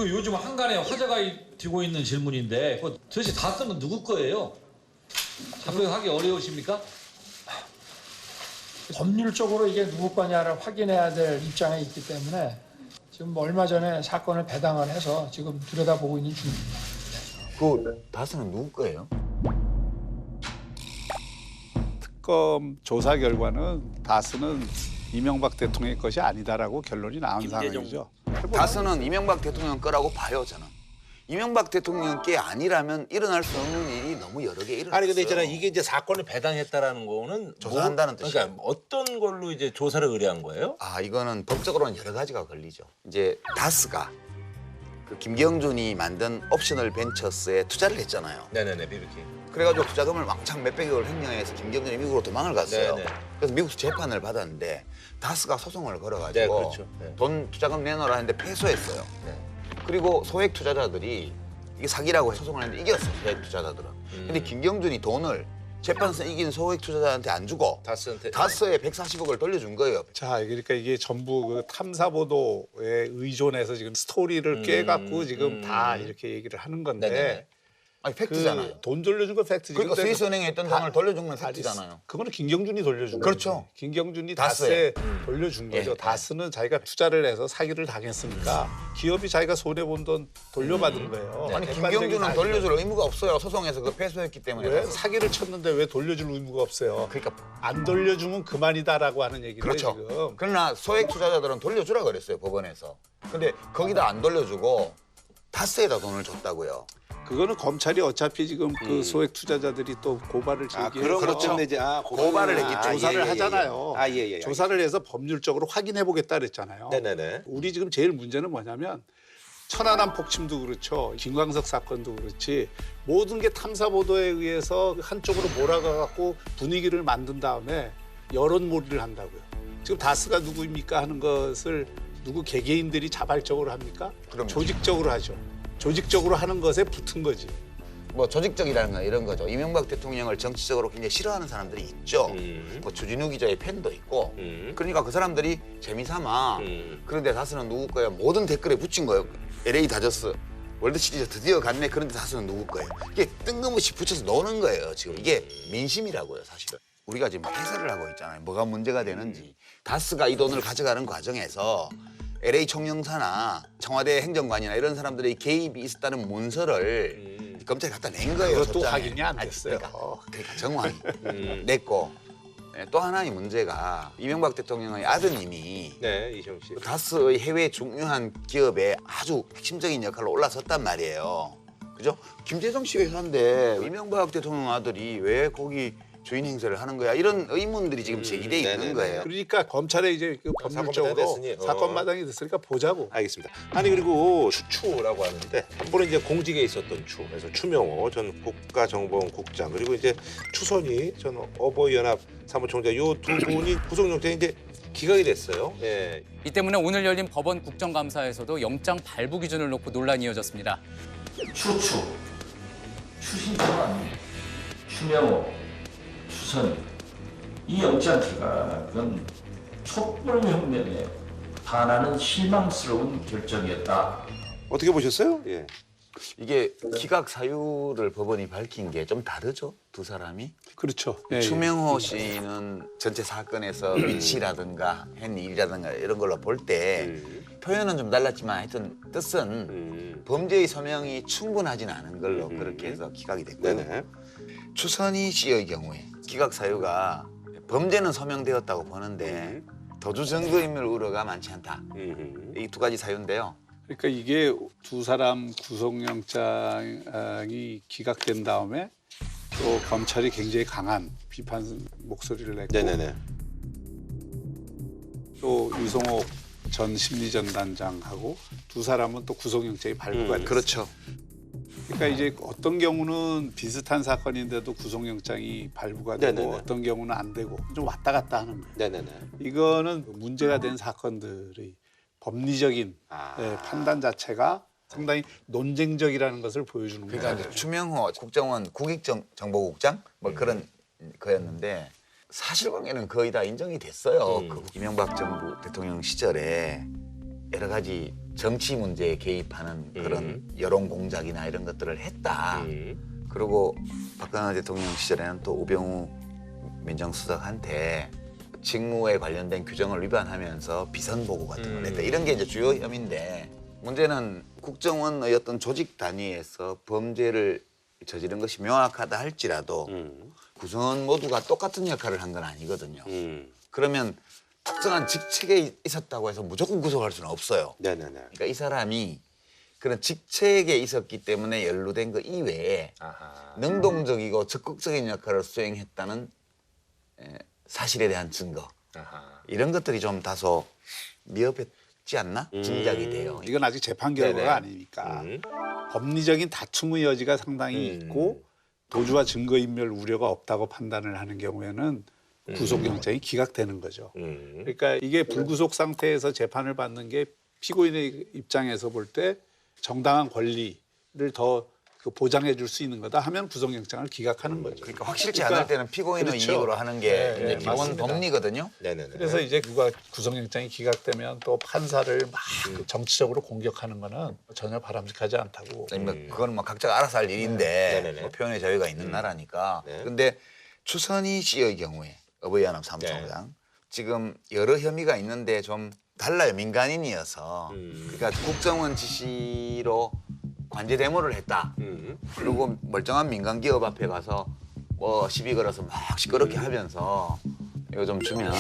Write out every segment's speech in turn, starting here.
그 요즘 한간에 화제가 되고 있는 질문인데 도대체 다스는 누구 거예요? 자백하기 어려우십니까? 법률적으로 이게 누구 거냐를 확인해야 될 입장에 있기 때문에 지금 얼마 전에 사건을 배당을 해서 지금 들여다보고 있는 중입니다. 그 다스는 누구 거예요? 특검 조사 결과는 다스는 이명박 대통령의 것이 아니다라고 결론이 나온 상황이죠. 다스는 이명박 대통령 거라고 봐요, 저는. 이명박 대통령 게 아니라면 일어날 수 없는 일이 너무 여러 개 일어났어요. 아니 근데 있잖아 이게 이제 사건을 배당했다라는 거는 조사한다는 뜻이에요. 그러니까 어떤 걸로 이제 조사를 의뢰한 거예요? 아, 이거는 법적으로는 여러 가지가 걸리죠. 이제 다스가 그 김경준이 만든 옵셔널 벤처스에 투자를 했잖아요. 네네네 BBK. 그래가지고 투자금을 왕창 몇백억을 횡령해서 김경준이 미국으로 도망을 갔어요. 네네. 그래서 미국에서 재판을 받았는데 다스가 소송을 걸어가지고 네, 그렇죠. 네. 돈 투자금 내놓으라 했는데 패소했어요. 네. 그리고 소액 투자자들이 이게 사기라고 소송을 했는데 이겼어요. 소액 투자자들은. 근데 김경준이 돈을 재판에서 이긴 소액 투자자한테 안 주고 다스한테 다스에 140억을 돌려준 거예요. 자, 그러니까 이게 전부 그 탐사 보도에 의존해서 지금 스토리를 꿰갖고 지금 다 이렇게 얘기를 하는 건데 네네. 아니 팩트잖아요. 돈 돌려준 건 팩트지. 그러니까 근데 스위스은행에 있던 돈을 돌려준 건 팩트잖아요. 그거는 김경준이 돌려준 거죠. 그렇죠. 김경준이 다스에. 다스에 돌려준 거죠. 예. 다스는 자기가 투자를 해서 사기를 당했으니까 기업이 자기가 손해본 돈 돌려받은 거예요. 아니 객관적인 김경준은 사실은. 돌려줄 의무가 없어요. 소송에서 그 패소했기 때문에. 왜? 사기를 쳤는데 왜 돌려줄 의무가 없어요. 그러니까 안 돌려주면 그만이다라고 하는 얘기인데 그렇죠. 지금. 그러나 소액 투자자들은 돌려주라 그랬어요 법원에서. 근데 거기다 안 돌려주고 다스에다 돈을 줬다고요. 그거는 검찰이 어차피 지금 그 소액 투자자들이 또 고발을 아 제기해서 그런 것 그렇죠. 때문에 이제 고발을 했겠죠. 조사를 하잖아요. 아예예. 조사를 해서 법률적으로 확인해 보겠다 그랬잖아요. 네네네. 우리 지금 제일 문제는 뭐냐면 천안함 폭침도 그렇죠. 김광석 사건도 그렇지. 모든 게 탐사 보도에 의해서 한쪽으로 몰아가갖고 분위기를 만든 다음에 여론몰이를 한다고요. 지금 다스가 누구입니까 하는 것을 누구 개개인들이 자발적으로 합니까? 그럼요. 조직적으로 하죠. 조직적으로 하는 것에 붙은 거지. 뭐 조직적이라는 건 이런 거죠. 이명박 대통령을 정치적으로 굉장히 싫어하는 사람들이 있죠. 뭐 주진우 기자의 팬도 있고. 그러니까 그 사람들이 재미삼아 그런데 다스는 누구 거예요? 모든 댓글에 붙인 거예요. LA 다저스 월드 시리즈 드디어 갔네. 그런데 다스는 누구 거예요? 이게 뜬금없이 붙여서 노는 거예요. 지금 이게 민심이라고요, 사실은. 우리가 지금 해설을 하고 있잖아요. 뭐가 문제가 되는지. 다스가 이 돈을 가져가는 과정에서 LA 총영사나 청와대 행정관이나 이런 사람들의 개입이 있었다는 문서를 검찰이 갖다 낸 거예요. 그것도 소장에. 확인이 안 아니, 됐어요. 그러니까 정황이 냈고. 또 하나의 문제가 이명박 대통령의 아드님이 네 이시영 씨. 다스의 해외 중요한 기업에 아주 핵심적인 역할로 올라섰단 말이에요. 그죠? 김재성 씨 회사인데 이명박 대통령 아들이 왜 거기 주인 행세를 하는 거야? 이런 의문들이 지금 제기돼 있는 네네네. 거예요. 그러니까 검찰에 이제 그 법률적으로 됐으니, 사건 마당이 됐으니까 보자고. 알겠습니다. 아니 그리고 추라고 하는데 한 번은 이제 공직에 있었던 추, 그래서 추명호 전 국가정보원국장 그리고 이제 추선희 전 어버이연합 사무총장 요 두 분이 구속영장이 이제 기각이 됐어요. 예. 이 때문에 오늘 열린 법원 국정감사에서도 영장 발부 기준을 놓고 논란이 이어졌습니다. 추신청은 추명호, 추선 이 영장 기각은 촛불혁명에 반하는 실망스러운 결정이었다. 어떻게 보셨어요? 예. 이게 기각 사유를 법원이 밝힌 게 좀 다르죠? 두 사람이? 그렇죠. 예, 예. 추명호 씨는 전체 사건에서 위치라든가 한 일이라든가 이런 걸로 볼 때 표현은 좀 달랐지만 하여튼 뜻은 범죄의 소명이 충분하진 않은 걸로 그렇게 해서 기각이 됐고요. 네네. 추선희 씨의 경우에 기각 사유가 범죄는 소명되었다고 보는데 도주 증거인멸 우려가 많지 않다. 이 두 가지 사유인데요. 그러니까 이게 두 사람 구속영장이 기각된 다음에 또 검찰이 굉장히 강한 비판 목소리를 냈고 네네네. 또 유성옥 전 심리전단장하고 두 사람은 또 구속영장이 발부가 됐어요. 그렇죠. 그러니까 이제 어떤 경우는 비슷한 사건인데도 구속영장이 발부가 되고 네네네. 어떤 경우는 안 되고 좀 왔다 갔다 하는 거예요. 네네네. 이거는 문제가 된 사건들의 법리적인 판단 자체가 상당히 논쟁적이라는 것을 보여주는 거예요. 그러니까 추명호 국정원 국익정보국장 뭐 그런 거였는데 사실관계는 거의 다 인정이 됐어요. 그 이명박 정부 대통령 시절에 여러 가지 정치 문제에 개입하는 그런 여론 공작이나 이런 것들을 했다. 그리고 박근혜 대통령 시절에는 또 우병우 민정수석한테 직무에 관련된 규정을 위반하면서 비선 보고 같은 걸 했다. 이런 게 이제 주요 혐의인데 문제는 국정원의 어떤 조직 단위에서 범죄를 저지른 것이 명확하다 할지라도 구성원 모두가 똑같은 역할을 한 건 아니거든요. 그러면 특정한 직책에 있었다고 해서 무조건 구속할 수는 없어요. 네네네. 그러니까 이 사람이 그런 직책에 있었기 때문에 연루된 거 이외에 능동적이고 적극적인 역할을 수행했다는 사실에 대한 증거 이런 것들이 좀 다소 미흡했지 않나 짐작이 돼요. 이건 아직 재판 결과가 네네. 아니니까 법리적인 다툼의 여지가 상당히 있고 도주와 증거인멸 우려가 없다고 판단을 하는 경우에는 구속영장이 기각되는 거죠. 그러니까 이게 불구속 상태에서 재판을 받는 게 피고인의 입장에서 볼 때 정당한 권리를 더 보장해 줄 수 있는 거다 하면 구속영장을 기각하는 거죠. 그러니까 확실치 않을 때는 피고인의 그렇죠. 이익으로 하는 게 네, 이제 기본 맞습니다. 법리거든요. 네네네. 그래서 이제 누가 구속영장이 기각되면 또 판사를 막 정치적으로 공격하는 거는 전혀 바람직하지 않다고. 그건 뭐 각자가 알아서 할 일인데 네네네. 뭐 표현의 자유가 있는 나라니까. 네. 근데 추선희 씨의 경우에 어버이연합 사무총장 지금 여러 혐의가 있는데 좀 달라요. 민간인이어서. 그러니까 국정원 지시로 관제 데모를 했다. 그리고 멀쩡한 민간 기업 앞에 가서 뭐 시비 걸어서 막 시끄럽게 하면서 이거 좀 주면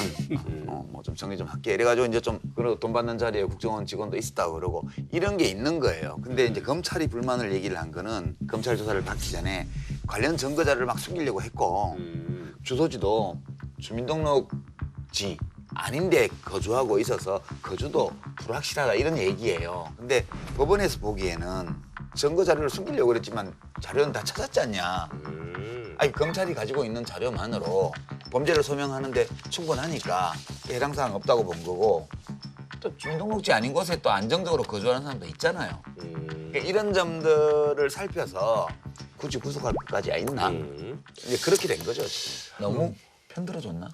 뭐 좀 정리 좀 할게. 이래가지고 이제 좀 그리고 돈 받는 자리에 국정원 직원도 있었다고 그러고 이런 게 있는 거예요. 근데 이제 검찰이 불만을 얘기를 한 거는 검찰 조사를 받기 전에 관련 증거 자료를 막 숨기려고 했고 주소지도 주민등록지 아닌데 거주하고 있어서 거주도 불확실하다 이런 얘기예요. 근데 법원에서 보기에는 증거 자료를 숨기려고 그랬지만 자료는 다 찾았지 않냐. 아니 검찰이 가지고 있는 자료만으로 범죄를 소명하는데 충분하니까 해당 사항 없다고 본 거고 또 주민등록지 아닌 곳에 또 안정적으로 거주하는 사람도 있잖아요. 그러니까 이런 점들을 살펴서 굳이 구속할 것까지 있나? 이제 그렇게 된 거죠. 지금. 너무 편들어줬나?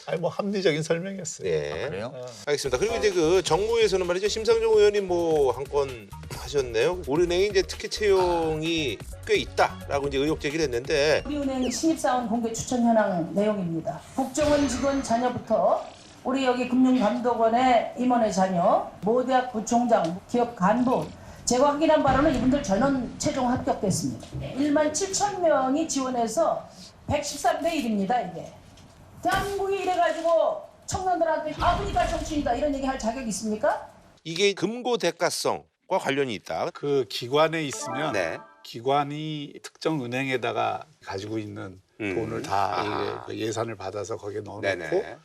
아니 뭐 합리적인 설명이었어요. 예. 그래요? 알겠습니다. 그리고 이제 그 정무에서는 말이죠. 심상정 의원님 뭐 한 건 하셨네요. 우리은행이 이제 특혜 채용이 꽤 있다라고 이제 의혹 제기를 했는데 우리은행 신입사원 공개 추천 현황 내용입니다. 국정원 직원 자녀부터 우리 여기 금융감독원의 임원의 자녀, 모 대학 부총장, 기업 간부 제가 확인한 바로는 이분들 전원 최종 합격됐습니다. 1만 7천 명이 지원해서 113대 1입니다. 이게. 대한민국이 이래가지고 청년들한테 아버지가 정치인이다 이런 얘기 할 자격이 있습니까? 이게 금고 대가성과 관련이 있다. 그 기관에 있으면 네. 기관이 특정 은행에다가 가지고 있는 돈을 다 이게 예산을 받아서 거기에 넣어놓고 네네.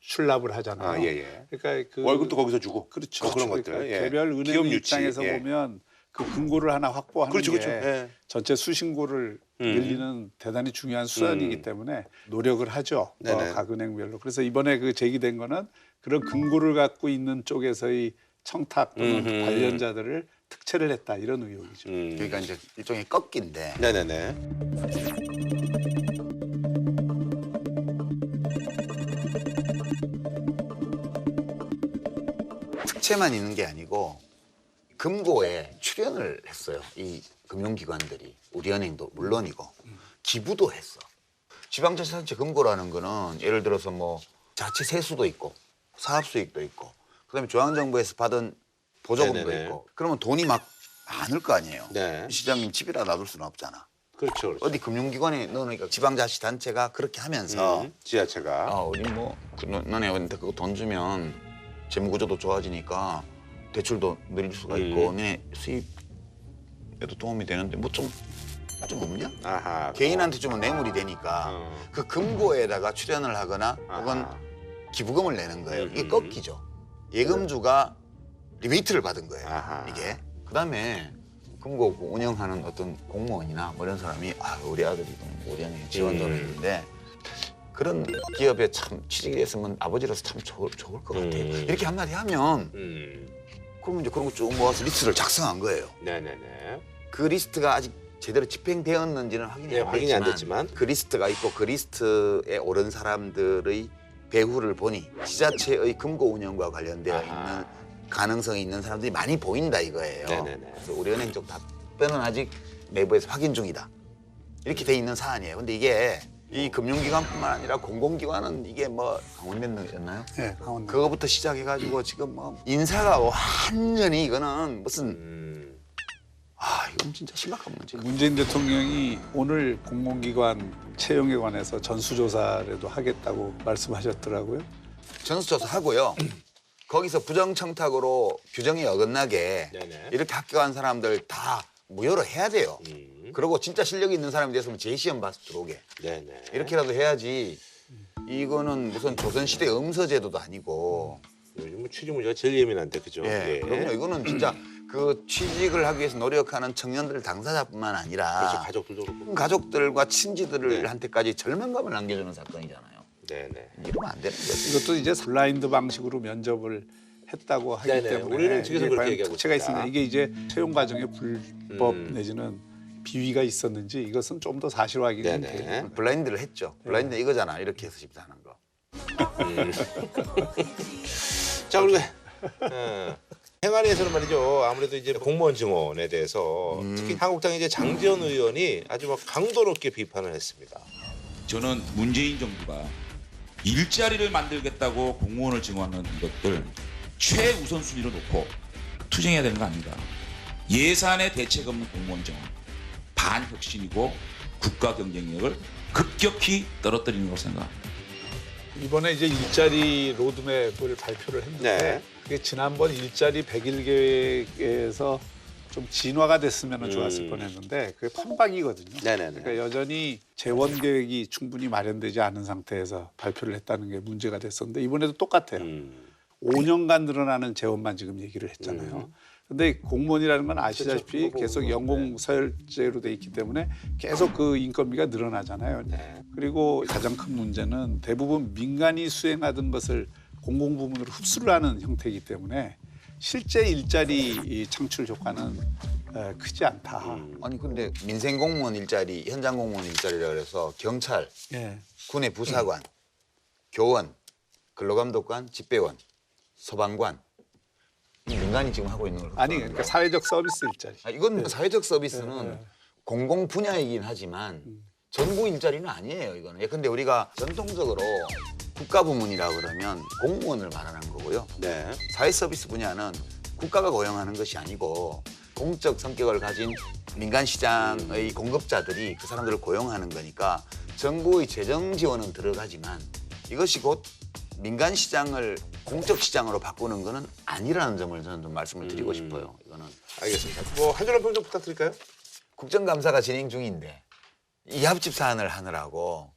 출납을 하잖아요. 아, 예. 그러니까 그 월급도 거기서 주고. 그렇죠. 뭐 그런 그러니까 것들. 예. 개별 은행 기업 유치. 입장에서 예. 보면 그 금고를 하나 확보하는 그렇죠, 게 그렇죠. 예. 전체 수신고를 늘리는 대단히 중요한 수단이기 때문에 노력을 하죠. 네네. 각 은행별로. 그래서 이번에 그 제기된 거는 그런 금고를 갖고 있는 쪽에서의 청탁 또는 관련자들을 특채를 했다 이런 의혹이죠. 그러니까 이제 일종의 꺾기인데 네네네. 특채만 있는 게 아니고 금고에 출연을 했어요. 이 금융기관들이 우리은행도 물론이고 기부도 했어. 지방자치단체 금고라는 거는 예를 들어서 뭐 자치 세수도 있고 사업 수익도 있고 그다음에 중앙정부에서 받은 보조금도 네네네. 있고 그러면 돈이 막 많을 거 아니에요. 네. 시장님 집이라 놔둘 수는 없잖아. 그렇죠. 그렇죠. 어디 금융기관에 넣으니까 지방자치단체가 그렇게 하면서 지자체가. 우리 뭐 너네한테 그거 돈 주면 재무구조도 좋아지니까 대출도 늘릴 수가 있고 너네 수입에도 도움이 되는데 뭐 좀 없냐? 아하. 개인한테 주면 뇌물이 되니까 그 금고에다가 출연을 하거나 혹은 기부금을 내는 거예요. 이게 꺾이죠. 예금주가 리베이트를 받은 거예요. 아하. 이게. 그다음에 금고 운영하는 어떤 공무원이나 뭐 이런 사람이 우리 아들이 우리은행에 지원을 했는데 그런 기업에 참 취직이 됐으면 아버지로서 참 좋을 것 같아. 이렇게 한마디 하면 그러면 이제 그런 거 쭉 모아서 리스트를 작성한 거예요. 네네네. 그 리스트가 아직 제대로 집행되었는지는 확인이 예, 안 확인이 안 됐지만 됐지만. 그 리스트가 있고 그 리스트에 오른 사람들의 배후를 보니 지자체의 금고 운영과 관련되어 있는 가능성이 있는 사람들이 많이 보인다 이거예요. 네네네. 그래서 우리은행 쪽 답변은 아직 내부에서 확인 중이다. 이렇게 돼 있는 사안이에요. 근데 이게 이 금융기관뿐만 아니라 공공기관은 이게 뭐 강원랜드였나요? 네, 강원랜드. 그거부터 시작해가지고 지금 뭐 인사가 완전히 이거는 무슨 이건 진짜 심각한 문제야. 문재인 대통령이 오늘 공공기관 채용에 관해서 전수조사라도 하겠다고 말씀하셨더라고요. 전수조사 하고요. 거기서 부정청탁으로 규정이 어긋나게 네네. 이렇게 합격한 사람들 다 무효로 해야 돼요. 그리고 진짜 실력이 있는 사람이 됐으면 재시험 봐서 들어오게. 네네. 이렇게라도 해야지. 이거는 무슨 조선시대 음서제도도 아니고. 요즘 취직 문제가 제일 예민한데 그죠? 예. 그럼요. 이거는 진짜 그 취직을 하기 위해서 노력하는 청년들 당사자뿐만 아니라 그래서 가족들도 그렇고. 가족들과 친지들을 네. 한테까지 절망감을 남겨주는 사건이잖아요. 네네. 이러면 안 되는 거지. 이것도 이제 블라인드 방식으로 면접을 했다고 하기 네네. 때문에 우리는 측에서 이게 그렇게 과연 얘기하고 특채가 있습니다. 있으냐 이게 이제 채용 과정에 불법 내지는 비위가 있었는지 이것은 좀 더 사실화하기는 네네. 되겠네요. 블라인드를 했죠. 블라인드 이거잖아. 이렇게 해서 집사하는 거. 자 그리고 행안위에서는 말이죠. 아무래도 이제 공무원 증원에 대해서 특히 한국당 이제 장지원 의원이 아주 막 강도 높게 비판을 했습니다. 저는 문재인 정부가 일자리를 만들겠다고 공무원을 증원하는 것들 최우선순위로 놓고 투쟁해야 되는 거 아닌가. 예산에 대책 없는 공무원 증원, 반혁신이고 국가 경쟁력을 급격히 떨어뜨리는 것으로 생각합니다. 이번에 이제 일자리 로드맵을 발표를 했는데 네. 그게 지난번 일자리 100일 계획에서 좀 진화가 됐으면 좋았을 뻔했는데 그게 판박이거든요. 네네네. 그러니까 여전히 재원 계획이 충분히 마련되지 않은 상태에서 발표를 했다는 게 문제가 됐었는데 이번에도 똑같아요. 5년간 늘어나는 재원만 지금 얘기를 했잖아요. 근데 공무원이라는 건 아시다시피 그렇죠. 계속 연공서열제로 돼 있기 때문에 계속 그 인건비가 늘어나잖아요. 그리고 가장 큰 문제는 대부분 민간이 수행하던 것을 공공부문으로 흡수를 하는 형태이기 때문에 실제 일자리 창출 효과는 크지 않다. 아니 근데 민생 공무원 일자리, 현장 공무원 일자리라 그래서 경찰, 예. 군의 부사관, 교원, 근로감독관, 집배원, 소방관 이 민간이 지금 하고 있는 걸 아니 그러니까 사회적 서비스 일자리. 이건 사회적 서비스는 공공 분야이긴 하지만 전부 일자리는 아니에요. 이거는. 근데 우리가 전통적으로 국가 부문이라 그러면 공무원을 말하는 거고요. 네. 사회 서비스 분야는 국가가 고용하는 것이 아니고 공적 성격을 가진 민간 시장의 공급자들이 그 사람들을 고용하는 거니까 정부의 재정 지원은 들어가지만 이것이 곧 민간 시장을 공적 시장으로 바꾸는 거는 아니라는 점을 저는 좀 말씀을 드리고 싶어요. 이거는 알겠습니다. 뭐 한 줄로 평좀 부탁드릴까요? 국정감사가 진행 중인데 이합집 사안을 하느라고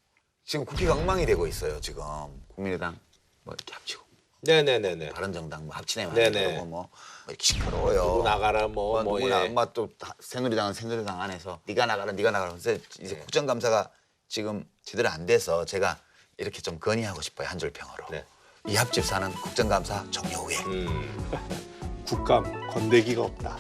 지금 국회가 엉망이 되고 있어요. 지금 국민의당 뭐 이렇게 합치고 네네네네. 바른정당 뭐 합치네 네네. 말고 뭐 이렇게 시끄러워요. 누구 나가라 뭐 누구나 예. 엄마 또 새누리당은 새누리당 안에서 네가 나가라 네가 나가라 그래서 이제 국정감사가 지금 제대로 안 돼서 제가 이렇게 좀 건의하고 싶어요. 한 줄 평으로. 네. 이합집 사는 국정감사 종료 후에. 국감 건대기가 없다.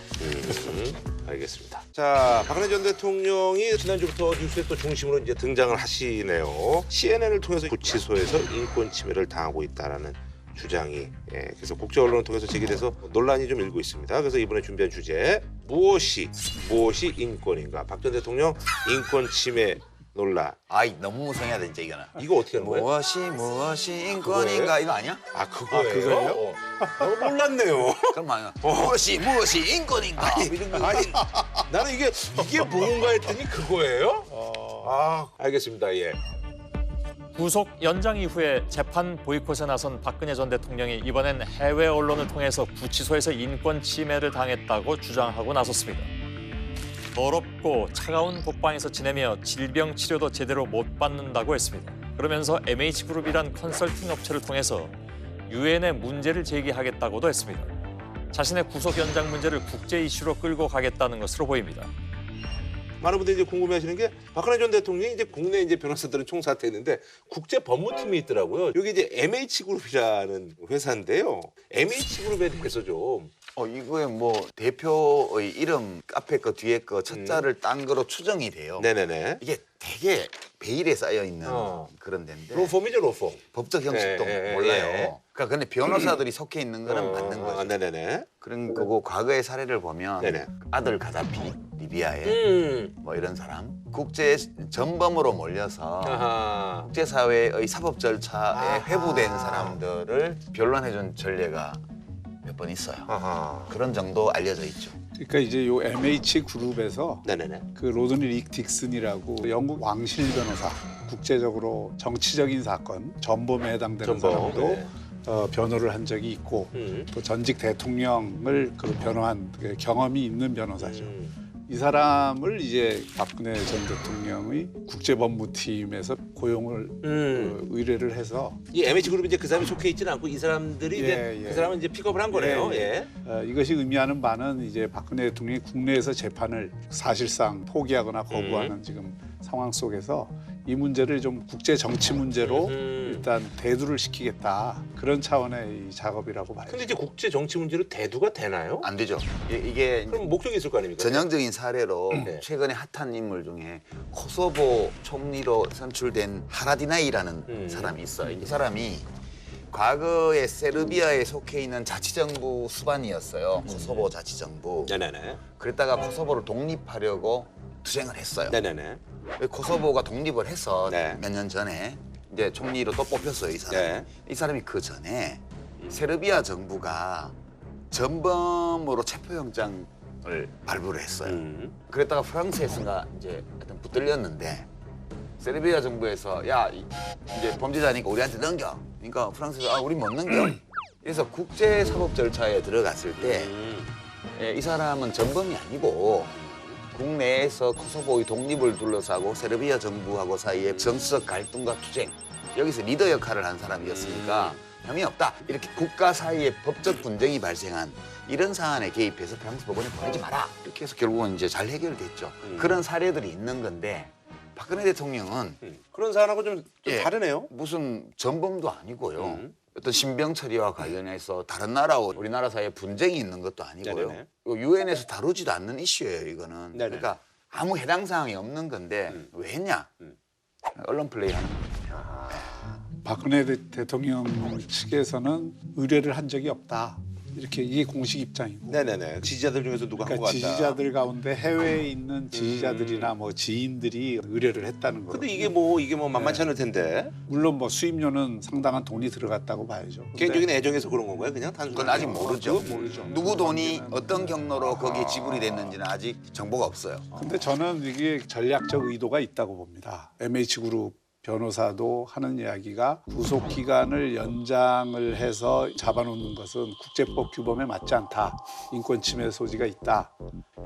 알겠습니다. 자, 박근혜 전 대통령이 지난주부터 뉴스의 또 중심으로 이제 등장을 하시네요. CNN을 통해서 구치소에서 인권 침해를 당하고 있다라는 주장이 그래서 국제 언론을 통해서 제기돼서 논란이 좀 일고 있습니다. 그래서 이번에 준비한 주제 무엇이 인권인가? 박 전 대통령 인권 침해 논란. 아이 너무 무성해야 돼 이제 이거는. 이거 어떻게 하는 거예요? 무엇이 인권인가 이거 아니야? 아 그거예요? 그거예요? 너무 몰랐네요. 그럼 아니야. 무엇이 인권인가? 이런 거. 아니, 나는 이게 뭔가 했더니 그거예요? 아 알겠습니다. 예. 구속 연장 이후에 재판 보이콧에 나선 박근혜 전 대통령이 이번엔 해외 언론을 통해서 구치소에서 인권 침해를 당했다고 주장하고 나섰습니다. 더럽고 차가운 독방에서 지내며 질병 치료도 제대로 못 받는다고 했습니다. 그러면서 MH그룹이란 컨설팅 업체를 통해서 유엔에 문제를 제기하겠다고도 했습니다. 자신의 구속 연장 문제를 국제 이슈로 끌고 가겠다는 것으로 보입니다. 많은 분들이 이제 궁금해하시는 게 박근혜 전 대통령이 이제 국내 이제 변호사들은 총사퇴했는데 국제 법무팀이 있더라고요. 여기 이제 MH그룹이라는 회사인데요. MH그룹에 대해서 좀 이거에 뭐 대표의 이름 앞에 거 뒤에 거 첫 자를 딴 거로 추정이 돼요. 네네네. 이게 되게 베일에 쌓여 있는 그런 데인데 로펌이죠, 로펌. 법적 형식도 예, 몰라요. 예. 그러니까 근데 변호사들이 속해 있는 거는 맞는 거죠. 네네네. 그런 거고 과거의 사례를 보면 네네. 아들 가다피 리비아에 뭐 이런 사람 국제 전범으로 몰려서 아하. 국제사회의 사법 절차에 아하. 회부된 사람들을 변론해준 전례가 몇 번 있어요. 아하. 그런 정도 알려져 있죠. 그러니까 이제 요 MH 그룹에서 네네네. 그 로드니 릭 딕슨이라고 영국 왕실 변호사, 국제적으로 정치적인 사건, 전범에 해당되는 사람도 네. 변호를 한 적이 있고 또 전직 대통령을 그 변호한 그 경험이 있는 변호사죠. 이 사람을 이제 박근혜 전 대통령의 국제법무팀에서 고용을 그 의뢰를 해서 이 MH 그룹이 이제 그 사람이 속해 있지는 않고 이 사람들이 이제 예. 그 사람은 이제 픽업을 한 거네요. 예. 이것이 의미하는 바는 이제 박근혜 대통령이 국내에서 재판을 사실상 포기하거나 거부하는 지금 상황 속에서 이 문제를 좀 국제 정치 문제로 일단 대두를 시키겠다 그런 차원의 이 작업이라고 봐요. 근데 이제 국제 정치 문제로 대두가 되나요? 안 되죠. 이게 그럼 목적이 있을 거 아닙니까? 전형적인 사례로 네. 최근에 핫한 인물 중에 코소보 총리로 선출된 하라디나이라는 사람이 있어요. 이 사람이 과거에 세르비아에 속해 있는 자치정부 수반이었어요. 코소보 자치정부. 네네네. 그랬다가 코소보를 독립하려고 투쟁을 했어요. 네네네. 코소보가 독립을 해서 네. 몇 년 전에 이제 총리로 또 뽑혔어요. 이 사람이. 네. 이 사람이 그 전에 세르비아 정부가 전범으로 체포영장을 발부를 했어요. 그랬다가 프랑스에서가 이제 하여튼 붙들렸는데 세르비아 정부에서 야 이제 범죄자니까 우리한테 넘겨. 그러니까 프랑스에서 우리 못 넘겨. 그래서 국제사법 절차에 들어갔을 때 이 사람은 전범이 아니고 국내에서 코소보의 독립을 둘러싸고 세르비아 정부하고 사이에 정치적 갈등과 투쟁 여기서 리더 역할을 한 사람이었으니까 혐의 없다. 이렇게 국가 사이에 법적 분쟁이 발생한 이런 사안에 개입해서 프랑스 법원에 보내지 마라. 이렇게 해서 결국은 이제 잘 해결됐죠. 그런 사례들이 있는 건데 박근혜 대통령은 그런 사안하고 좀 예, 다르네요. 무슨 전범도 아니고요. 어떤 신병 처리와 관련해서 다른 나라와 우리나라 사이에 분쟁이 있는 것도 아니고요. 네네네. 유엔에서 다루지도 않는 이슈예요, 이거는. 네네. 그러니까 아무 해당 사항이 없는 건데 왜 했냐? 언론 플레이 하는 거죠. 박근혜 대통령 측에서는 의뢰를 한 적이 없다. 이렇게 이게 공식 입장이고. 네네네. 지지자들 중에서 누가 한 그러니까 것 같다. 지지자들 가운데 해외에 있는 지지자들이나 뭐 지인들이 의뢰를 했다는 거예요. 근데 이게 뭐 만만치 않을 텐데. 물론 뭐 수임료는 상당한 돈이 들어갔다고 봐야죠. 근데 개인적인 애정에서 그런 건가요? 그냥 단순히. 그건 아직 모르죠. 그건 모르죠. 누구 돈이 어떤 경로로 거기에 지불이 됐는지는 아직 정보가 없어요. 근데 저는 이게 전략적 의도가 있다고 봅니다. MH그룹 변호사도 하는 이야기가 구속 기간을 연장을 해서 잡아놓는 것은 국제법 규범에 맞지 않다. 인권 침해 소지가 있다.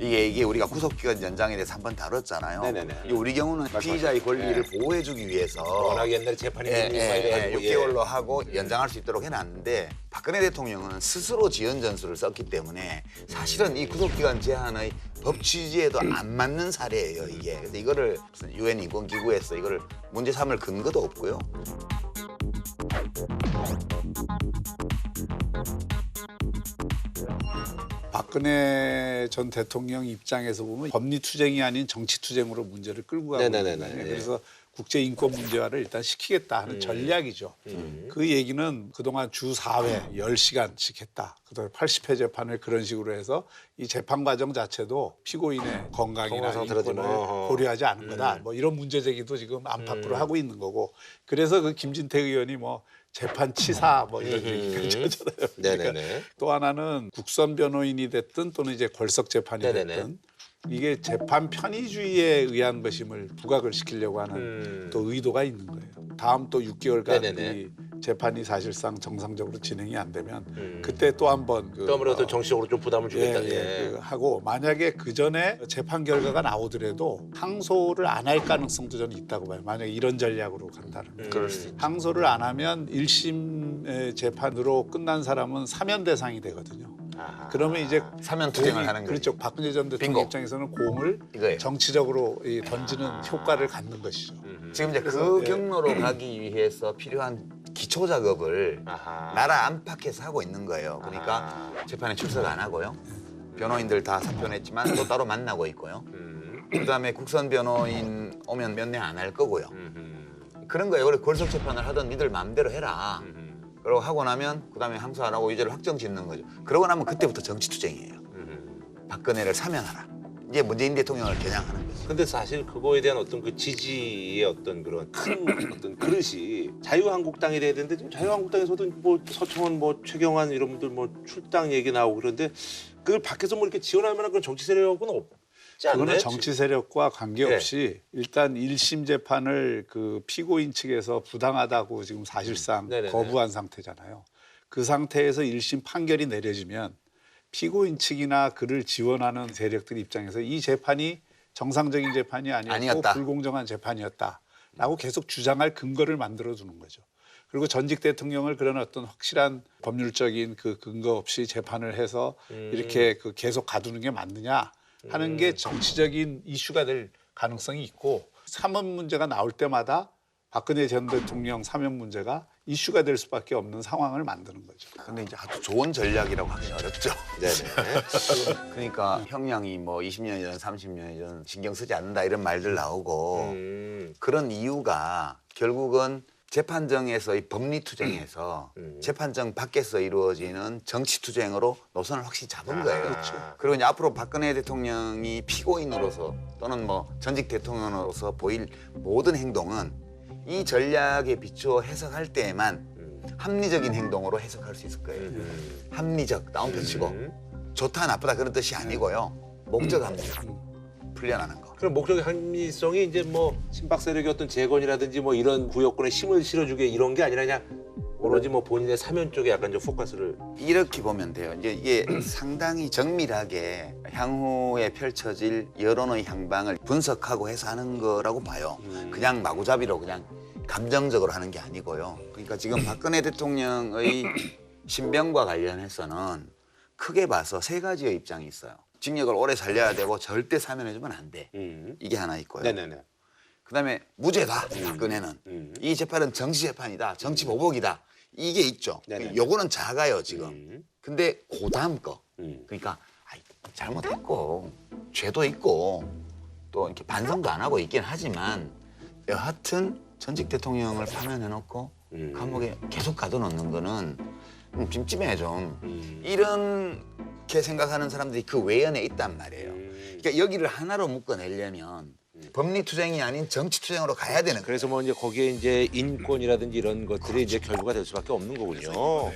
이게 우리가 구속기간 연장에 대해서 한번 다뤘잖아요. 네네네. 이게 우리 경우는 피의자의 권리를 보호해주기 위해서 워낙 옛날에 재판이 예, 돼가지고 6개월로 하고 연장할 수 있도록 해놨는데 박근혜 대통령은 스스로 지연 전술을 썼기 때문에 사실은 이 구속기간 제한의 법 취지에도 안 맞는 사례예요, 이게. 그래서 이거를 무슨 유엔 인권기구에서 이거를 문제 삼을 근거도 없고요. 박근혜 전 대통령 입장에서 보면 법리 투쟁이 아닌 정치 투쟁으로 문제를 끌고 가고 네네네네. 있는 거예요. 그래서 국제 인권 문제화를 일단 시키겠다 하는 전략이죠. 그 얘기는 그동안 주 4회 10시간씩 했다. 그다음에 80회 재판을 그런 식으로 해서 이 재판 과정 자체도 피고인의 건강이나 건강 상태라든지 인권을 뭐. 고려하지 않은 거다. 뭐 이런 문제 제기도 지금 안팎으로 하고 있는 거고. 그래서 그 김진태 의원이 뭐 재판 치사 뭐 이런 얘기까지 하잖아요. 네네네. 또 하나는 국선 변호인이 됐든 또는 이제 골석 재판이 네네네. 됐든 이게 재판 편의주의에 의한 것임을 부각을 시키려고 하는 또 의도가 있는 거예요. 다음 또 6개월간 네네네. 이 재판이 사실상 정상적으로 진행이 안 되면 그때 또 한번 또 아무래도 정치적으로 좀 부담을 주겠다. 예. 하고 만약에 그 전에 재판 결과가 나오더라도 항소를 안 할 가능성도 저는 있다고 봐요. 만약에 이런 전략으로 간다면. 그럴 수 있죠. 항소를 안 하면 1심 재판으로 끝난 사람은 사면 대상이 되거든요. 그러면 이제 사면 투쟁을 공이, 하는 거죠. 그렇죠. 박근혜 전 대통령 빙고. 입장에서는 공을 이거예요. 정치적으로 던지는 효과를 갖는 것이죠. 지금 이제 그 경로로 가기 위해서 필요한 기초 작업을 아하. 나라 안팎에서 하고 있는 거예요. 그러니까 재판에 출석 안 하고요. 변호인들 다 사표냈지만 또 따로 만나고 있고요. 그다음에 국선 변호인 오면 면회 안 할 거고요. 그런 거예요. 원래 골석 재판을 하던 니들 마음대로 해라. 그러고 하고 나면 그다음에 항소 안 하고 유죄를 확정 짓는 거죠. 그러고 나면 그때부터 정치투쟁이에요. 박근혜를 사면하라. 이제 문재인 대통령을 겨냥하는 거죠. 근데 사실 그거에 대한 어떤 그 지지의 어떤 그런 큰 어떤 그릇이 자유한국당이 돼야 되는데 지금 자유한국당에서도 뭐 서청원 뭐 최경환 이런 분들 뭐 출당 얘기 나오고 그런데 그걸 밖에서 뭐 이렇게 지원할 만한 그런 정치 세력은 없지 않나요? 그거는 정치 세력과 관계없이 일단 1심 재판을 그 피고인 측에서 부당하다고 지금 사실상 네네네. 거부한 상태잖아요. 그 상태에서 1심 판결이 내려지면 피고인 측이나 그를 지원하는 세력들 입장에서 이 재판이 정상적인 재판이 아니었다. 불공정한 재판이었다라고 계속 주장할 근거를 만들어두는 거죠. 그리고 전직 대통령을 그런 어떤 확실한 법률적인 그 근거 없이 재판을 해서 이렇게 그 계속 가두는 게 맞느냐 하는 게 정치적인 이슈가 될 가능성이 있고 사면 문제가 나올 때마다 박근혜 전 대통령 사면 문제가 이슈가 될 수밖에 없는 상황을 만드는 거죠. 근데 이제 아주 좋은 전략이라고 하기 어렵죠. 네네. 그러니까 형량이 뭐 20년 전, 30년 전 신경 쓰지 않는다 이런 말들 나오고 그런 이유가 결국은 재판정에서의 법리투쟁에서 재판정 밖에서 이루어지는 정치투쟁으로 노선을 확실히 잡은 거예요. 그렇죠. 그리고 이제 앞으로 박근혜 대통령이 피고인으로서 또는 뭐 전직 대통령으로서 보일 모든 행동은 이 전략에 비추어 해석할 때에만 합리적인 행동으로 해석할 수 있을 거예요. 합리적, 다운표 치고 좋다 나쁘다 그런 뜻이 아니고요. 목적 합리적, 풀려나는 거. 그럼 목적의 합리성이 이제 뭐 친박 세력의 어떤 재건이라든지 뭐 이런 구역권에 힘을 실어주게 이런 게 아니라 그냥 오로지 뭐 본인의 사면 쪽에 약간 좀 포커스를 이렇게 보면 돼요. 이제 이게 상당히 정밀하게 향후에 펼쳐질 여론의 향방을 분석하고 해서 하는 거라고 봐요. 그냥 마구잡이로 그냥 감정적으로 하는 게 아니고요. 그러니까 지금 박근혜 대통령의 신병과 관련해서는 크게 봐서 세 가지의 입장이 있어요. 징역을 오래 살려야 되고 절대 사면해주면 안 돼. 이게 하나 있고요. 네네네. 그다음에 무죄다. 박근혜는. 이 재판은 정치 재판이다. 정치 보복이다. 이게 있죠. 네네. 요거는 작아요 지금. 근데 그다음 거. 그러니까 아이, 잘못했고 죄도 있고 또 이렇게 반성도 안 하고 있긴 하지만 여하튼 전직 대통령을 파면해놓고 감옥에 계속 가둬놓는 거는 찜찜해 좀. 이렇게 생각하는 사람들이 그 외연에 있단 말이에요. 그러니까 여기를 하나로 묶어내려면 법리투쟁이 아닌 정치투쟁으로 가야 되는 거예요. 그래서 뭐 이제 거기에 이제 인권이라든지 이런 것들이 이제 결부가 될 수밖에 없는 거군요.